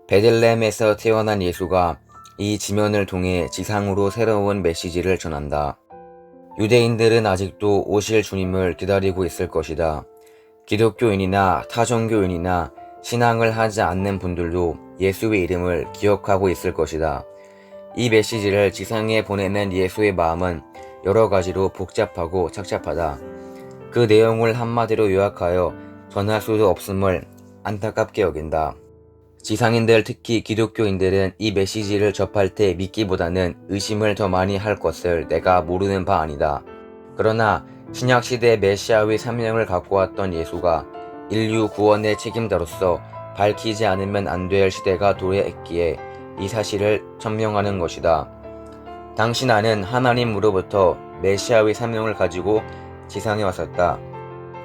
베들레헴에서 태어난 예수가 이 지면을 통해 지상으로 새로운 메시지를 전한다. 유대인들은 아직도 오실 주님을 기다리고 있을 것이다. 기독교인이나 타종교인이나 신앙을 하지 않는 분들도 예수의 이름을 기억하고 있을 것이다. 이 메시지를 지상에 보내는 예수의 마음은 여러 가지로 복잡하고 착잡하다. 그 내용을 한마디로 요약하여 전할 수도 없음을 안타깝게 여긴다. 지상인들, 특히 기독교인들은 이 메시지를 접할 때 믿기보다는 의심을 더 많이 할 것을 내가 모르는 바 아니다. 그러나 신약시대 메시아의 사명을 갖고 왔던 예수가 인류 구원의 책임자로서 밝히지 않으면 안 될 시대가 도래했기에 이 사실을 천명하는 것이다. 당시 나는 하나님으로부터 메시아의 사명을 가지고 지상에 왔었다.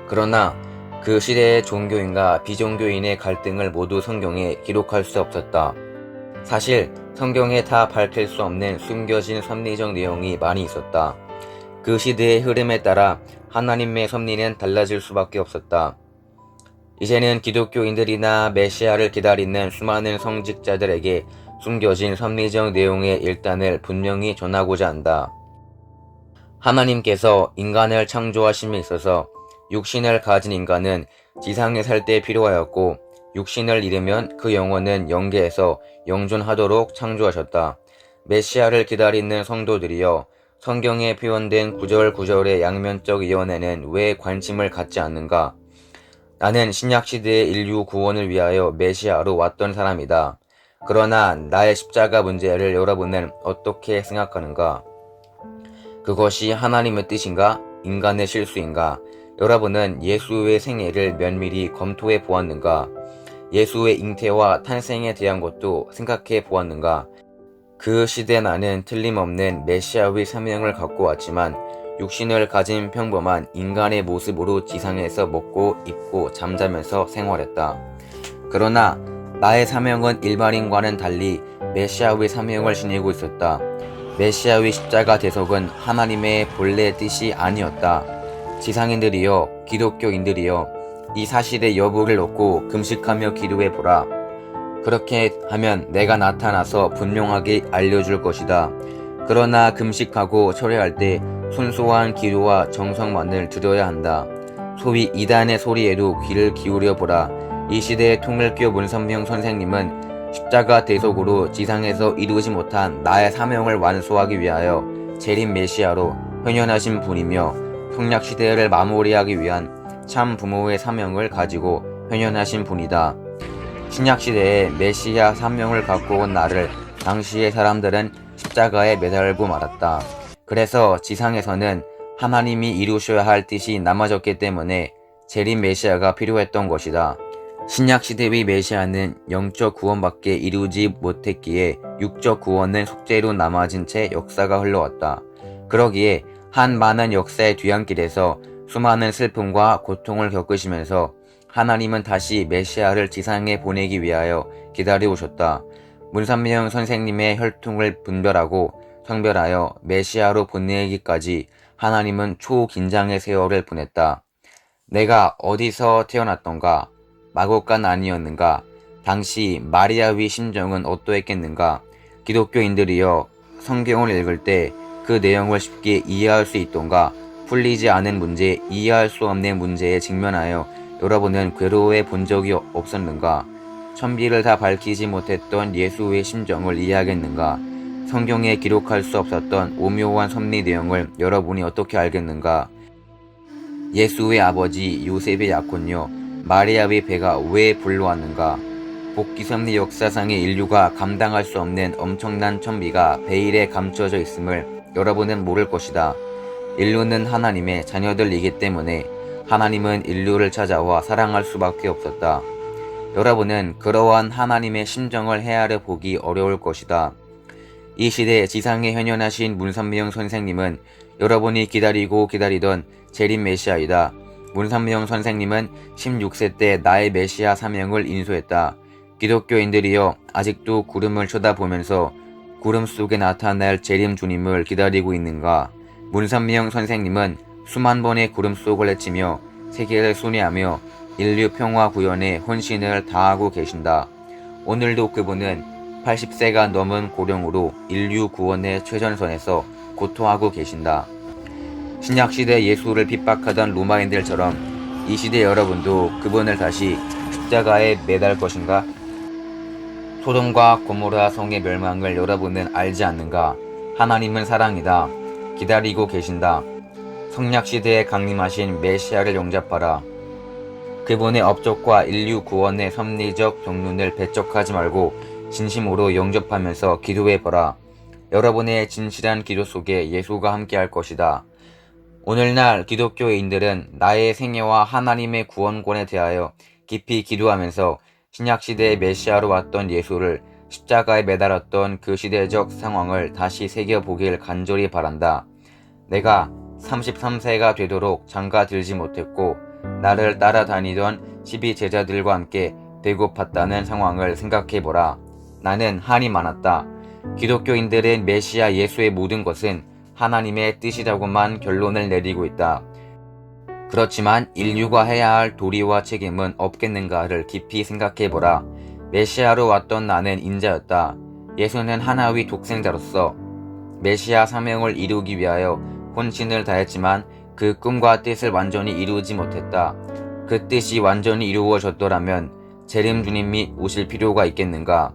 그러나 그 시대의 종교인과 비종교인의 갈등을 모두 성경에 기록할 수 없었다. 사실 성경에 다 밝힐 수 없는 숨겨진 섭리적 내용이 많이 있었다. 그 시대의 흐름에 따라 하나님의 섭리는 달라질 수밖에 없었다. 이제는 기독교인들이나 메시아를 기다리는 수많은 성직자들에게 숨겨진 섭리적 내용의 일단을 분명히 전하고자 한다. 하나님께서 인간을 창조하심에 있어서 육신을 가진 인간은 지상에 살 때 필요하였고, 육신을 잃으면 그 영혼은 영계에서 영존하도록 창조하셨다. 메시아를 기다리는 성도들이여, 성경에 표현된 구절구절의 양면적 예언에는 왜 관심을 갖지 않는가? 나는 신약시대의 인류 구원을 위하여 메시아로 왔던 사람이다. 그러나 나의 십자가 문제를 여러분은 어떻게 생각하는가? 그것이 하나님의 뜻인가? 인간의 실수인가? 여러분은 예수의 생애를 면밀히 검토해 보았는가? 예수의 잉태와 탄생에 대한 것도 생각해 보았는가? 그 시대 나는 틀림없는 메시아의 사명을 갖고 왔지만 육신을 가진 평범한 인간의 모습으로 지상에서 먹고 입고 잠자면서 생활했다. 그러나 나의 사명은 일반인과는 달리 메시아의 사명을 지니고 있었다. 메시아의 십자가 대속은 하나님의 본래 뜻이 아니었다. 지상인들이여, 기독교인들이여, 이 사실의 여부를 놓고 금식하며 기도해보라. 그렇게 하면 내가 나타나서 분명하게 알려줄 것이다. 그러나 금식하고 철회할 때 순수한 기도와 정성만을 드려야 한다. 소위 이단의 소리에도 귀를 기울여보라. 이 시대의 통일교 문선명 선생님은 십자가 대속으로 지상에서 이루지 못한 나의 사명을 완수하기 위하여 재림 메시아로 현현하신 분이며, 성약시대를 마무리하기 위한 참 부모의 사명을 가지고 현현하신 분이다. 신약시대에 메시아 사명을 갖고 온 나를 당시의 사람들은 십자가에 매달고 말았다. 그래서 지상에서는 하나님이 이루셔야 할 뜻이 남아졌기 때문에 재림 메시아가 필요했던 것이다. 신약시대의 메시아는 영적 구원밖에 이루지 못했기에 육적 구원은 속죄로 남아진 채 역사가 흘러왔다. 그러기에 한 많은 역사의 뒤안길에서 수많은 슬픔과 고통을 겪으시면서 하나님은 다시 메시아를 지상에 보내기 위하여 기다려오셨다. 문선명 선생님의 혈통을 분별하고 성별하여 메시아로 보내기까지 하나님은 초긴장의 세월을 보냈다. 내가 어디서 태어났던가? 마곡간 아니었는가? 당시 마리아의 심정은 어떠했겠는가? 기독교인들이여, 성경을 읽을 때 그 내용을 쉽게 이해할 수 있던가? 풀리지 않은 문제, 이해할 수 없는 문제에 직면하여 여러분은 괴로워해 본 적이 없었는가? 천비를 다 밝히지 못했던 예수의 심정을 이해하겠는가? 성경에 기록할 수 없었던 오묘한 섭리 내용을 여러분이 어떻게 알겠는가? 예수의 아버지 요셉의 약혼녀 마리아의 배가 왜 불러왔는가? 복귀섭리 역사상의 인류가 감당할 수 없는 엄청난 천비가 베일에 감춰져 있음을 여러분은 모를 것이다. 인류는 하나님의 자녀들이기 때문에 하나님은 인류를 찾아와 사랑할 수밖에 없었다. 여러분은 그러한 하나님의 심정을 헤아려 보기 어려울 것이다. 이 시대에 지상에 현현하신 문선명 선생님은 여러분이 기다리고 기다리던 재림 메시아이다. 문선명 선생님은 16세 때 나의 메시아 사명을 인수했다. 기독교인들이여, 아직도 구름을 쳐다보면서 구름 속에 나타날 재림 주님을 기다리고 있는가? 문선명 선생님은 수만 번의 구름 속을 헤치며 세계를 순회하며 인류 평화 구현에 혼신을 다하고 계신다. 오늘도 그분은 80세가 넘은 고령으로 인류 구원의 최전선에서 고통하고 계신다. 신약시대 예수를 핍박하던 로마인들처럼 이 시대 여러분도 그분을 다시 십자가에 매달 것인가? 소돔과 고모라 성의 멸망을 여러분은 알지 않는가? 하나님은 사랑이다. 기다리고 계신다. 성약시대에 강림하신 메시아를 영접하라. 그분의 업적과 인류 구원의 섭리적 경륜을 배척하지 말고 진심으로 영접하면서 기도해보라. 여러분의 진실한 기도 속에 예수가 함께할 것이다. 오늘날 기독교인들은 나의 생애와 하나님의 구원권에 대하여 깊이 기도하면서 신약시대의 메시아로 왔던 예수를 십자가에 매달았던 그 시대적 상황을 다시 새겨보길 간절히 바란다. 내가 33세가 되도록 장가 들지 못했고 나를 따라다니던 12제자들과 함께 배고팠다는 상황을 생각해보라. 나는 한이 많았다. 기독교인들은 메시아 예수의 모든 것은 하나님의 뜻이라고만 결론을 내리고 있다. 그렇지만 인류가 해야 할 도리와 책임은 없겠는가를 깊이 생각해보라. 메시아로 왔던 나는 인자였다. 예수는 하나의 독생자로서 메시아 사명을 이루기 위하여 혼신을 다했지만 그 꿈과 뜻을 완전히 이루지 못했다. 그 뜻이 완전히 이루어졌더라면 재림 주님이 오실 필요가 있겠는가?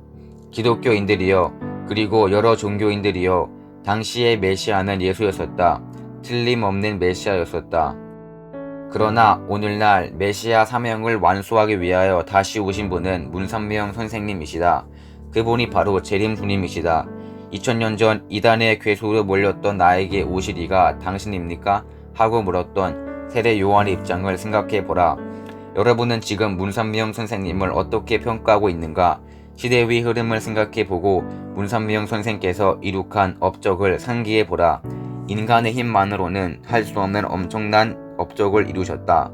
기독교인들이여, 그리고 여러 종교인들이여, 당시의 메시아는 예수였었다. 틀림없는 메시아였었다. 그러나 오늘날 메시아 사명을 완수하기 위하여 다시 오신 분은 문선명 선생님이시다. 그분이 바로 재림 주님이시다. 2000년 전 이단의 괴수로 몰렸던 나에게 오시리가 당신입니까? 하고 물었던 세례 요한의 입장을 생각해보라. 여러분은 지금 문선명 선생님을 어떻게 평가하고 있는가? 시대의 흐름을 생각해보고 문선명 선생께서 이룩한 업적을 상기해보라. 인간의 힘만으로는 할 수 없는 엄청난 업적을 이루셨다.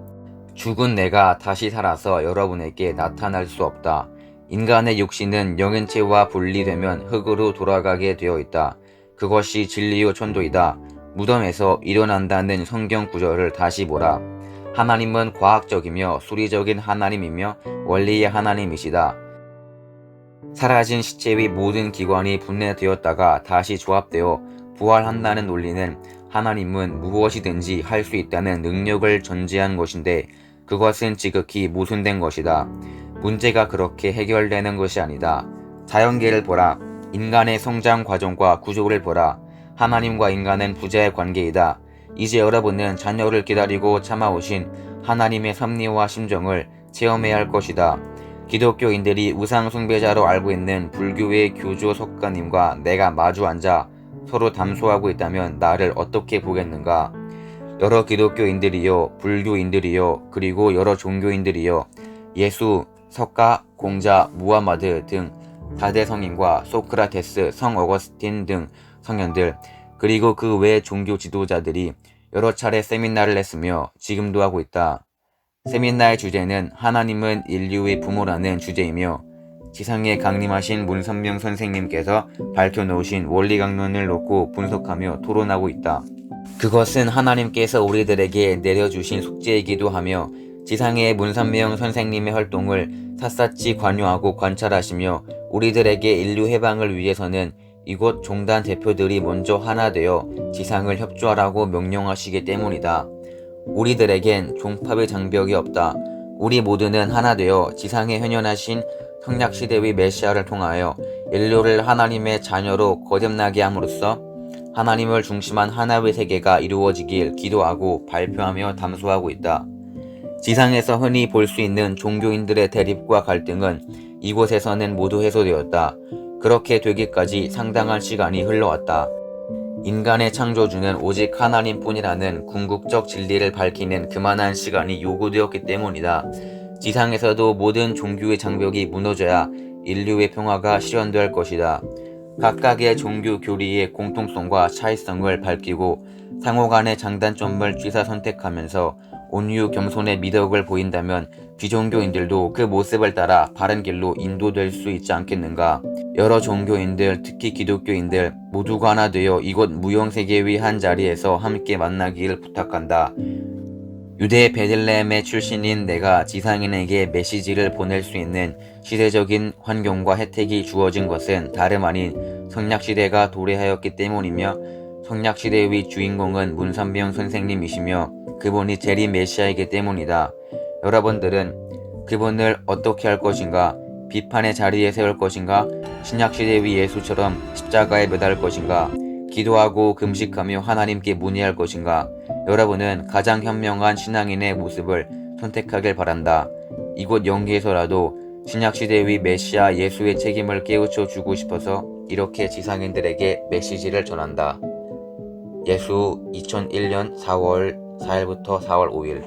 죽은 내가 다시 살아서 여러분에게 나타날 수 없다. 인간의 육신은 영현체와 분리되면 흙으로 돌아가게 되어 있다. 그것이 진리요 천도이다. 무덤에서 일어난다는 성경 구절을 다시 보라. 하나님은 과학적이며 수리적인 하나님이며 원리의 하나님이시다. 사라진 시체의 모든 기관이 분해되었다가 다시 조합되어 부활한다는 논리는 하나님은 무엇이든지 할 수 있다는 능력을 전제한 것인데 그것은 지극히 모순된 것이다. 문제가 그렇게 해결되는 것이 아니다. 자연계를 보라. 인간의 성장 과정과 구조를 보라. 하나님과 인간은 부자의 관계이다. 이제 여러분은 자녀를 기다리고 참아오신 하나님의 섭리와 심정을 체험해야 할 것이다. 기독교인들이 우상 숭배자로 알고 있는 불교의 교주 석가님과 내가 마주 앉아 서로 담소하고 있다면 나를 어떻게 보겠는가? 여러 기독교인들이요, 불교인들이요, 그리고 여러 종교인들이요, 예수, 석가, 공자, 무하마드 등 4대 성인과 소크라테스, 성 어거스틴 등 성현들, 그리고 그 외 종교 지도자들이 여러 차례 세미나를 했으며 지금도 하고 있다. 세미나의 주제는 하나님은 인류의 부모라는 주제이며 지상에 강림하신 문선명 선생님께서 밝혀놓으신 원리강론을 놓고 분석하며 토론하고 있다. 그것은 하나님께서 우리들에게 내려주신 숙제이기도 하며 지상의 문선명 선생님의 활동을 샅샅이 관여하고 관찰하시며 우리들에게 인류 해방을 위해서는 이곳 종단 대표들이 먼저 하나 되어 지상을 협조하라고 명령하시기 때문이다. 우리들에겐 종파의 장벽이 없다. 우리 모두는 하나 되어 지상에 현현하신 성약시대의 메시아를 통하여 인류를 하나님의 자녀로 거듭나게 함으로써 하나님을 중심한 하나의 세계가 이루어지길 기도하고 발표하며 담소하고 있다. 지상에서 흔히 볼 수 있는 종교인들의 대립과 갈등은 이곳에서는 모두 해소되었다. 그렇게 되기까지 상당한 시간이 흘러왔다. 인간의 창조주는 오직 하나님뿐이라는 궁극적 진리를 밝히는 그만한 시간이 요구되었기 때문이다. 지상에서도 모든 종교의 장벽이 무너져야 인류의 평화가 실현될 것이다. 각각의 종교 교리의 공통성과 차이성을 밝히고 상호 간의 장단점을 취사 선택하면서 온유 겸손의 미덕을 보인다면 비종교인들도 그 모습을 따라 바른 길로 인도될 수 있지 않겠는가? 여러 종교인들, 특히 기독교인들 모두가 하나 되어 이곳 무형세계의 한 자리에서 함께 만나기를 부탁한다. 유대 베들레헴의 출신인 내가 지상인에게 메시지를 보낼 수 있는 시대적인 환경과 혜택이 주어진 것은 다름 아닌 성약시대가 도래하였기 때문이며, 성약시대의 주인공은 문선병 선생님이시며 그분이 재림 메시아이기 때문이다. 여러분들은 그분을 어떻게 할 것인가? 비판의 자리에 세울 것인가? 신약시대의 예수처럼 십자가에 매달 것인가? 기도하고 금식하며 하나님께 문의할 것인가? 여러분은 가장 현명한 신앙인의 모습을 선택하길 바란다. 이곳 영계에서라도 신약시대의 메시아 예수의 책임을 깨우쳐 주고 싶어서 이렇게 지상인들에게 메시지를 전한다. 예수 2001년 4월 4일부터 4월 5일